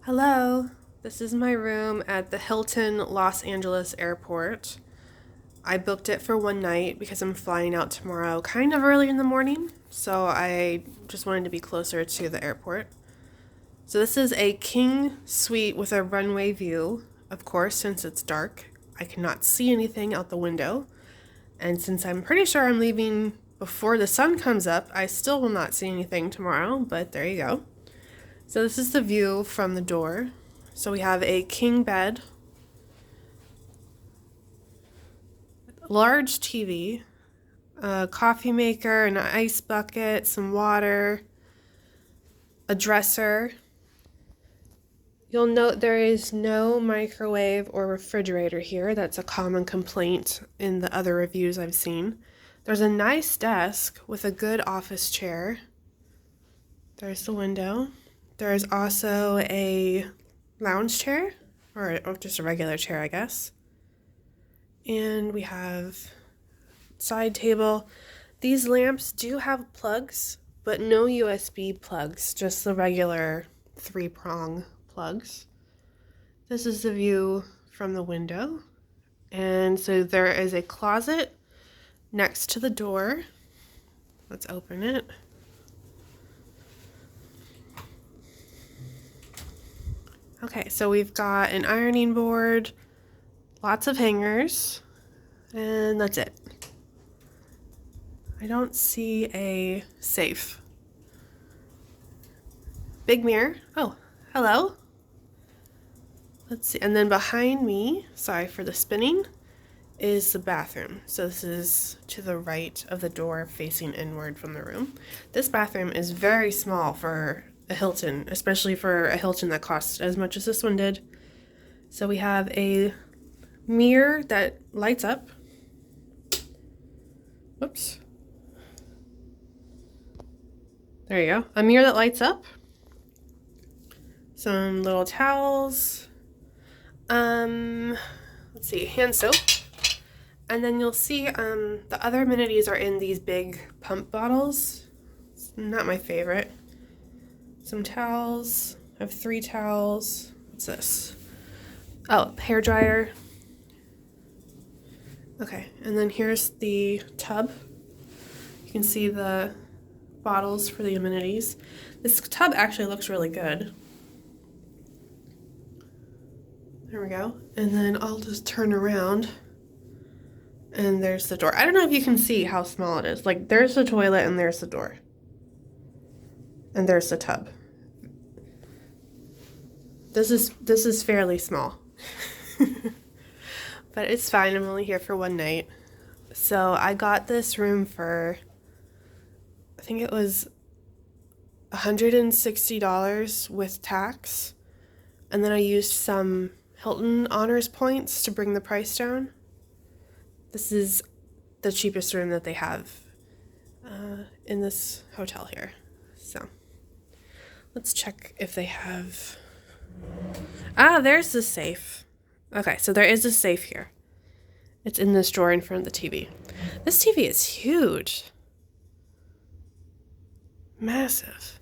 Hello, this is my room at the Hilton Los Angeles airport. I booked it for one night because I'm flying out tomorrow kind of early in the morning, so I just wanted to be closer to the airport. So this is a king suite with a runway view. Of course, since it's dark, I cannot see anything out the window. And since I'm pretty sure I'm leaving before the sun comes up, I still will not see anything tomorrow, but there you go. So this is the view from the door. So we have a king bed, large TV, a coffee maker, an ice bucket, some water, a dresser. You'll note there is no microwave or refrigerator here. That's a common complaint in the other reviews I've seen. There's a nice desk with a good office chair. There's the window. There's also a lounge chair, or just a regular chair, I guess. And we have side table. These lamps do have plugs, but no USB plugs, just the regular 3-prong plugs. This is the view from the window. And so there is a closet next to the door. Let's open it. Okay, so we've got an ironing board, lots of hangers, and that's it. I don't see a safe. Big mirror. Oh, hello. Let's see. And then behind me, sorry for the spinning, is the bathroom. So this is to the right of the door facing inward from the room. This bathroom is very small for a Hilton, especially for a Hilton that costs as much as this one did. So we have a mirror that lights up. Whoops. There you go. A mirror that lights up. Some little towels. Let's see, hand soap. And then you'll see the other amenities are in these big pump bottles. It's not my favorite. Some towels. I have 3 towels. What's this? Oh, hair dryer. Okay, and then here's the tub. You can see the bottles for the amenities. This tub actually looks really good. There we go. And then I'll just turn around and there's the door. I don't know if you can see how small it is. Like, there's the toilet and there's the door. And there's the tub. This is fairly small. But it's fine. I'm only here for one night. So I got this room for, I think it was $160 with tax. And then I used some Hilton Honors points to bring the price down. This is the cheapest room that they have in this hotel here. So let's check if they have... Ah, there's the safe. Okay, so there is a safe here. It's in this drawer in front of the TV. This TV is huge. Massive.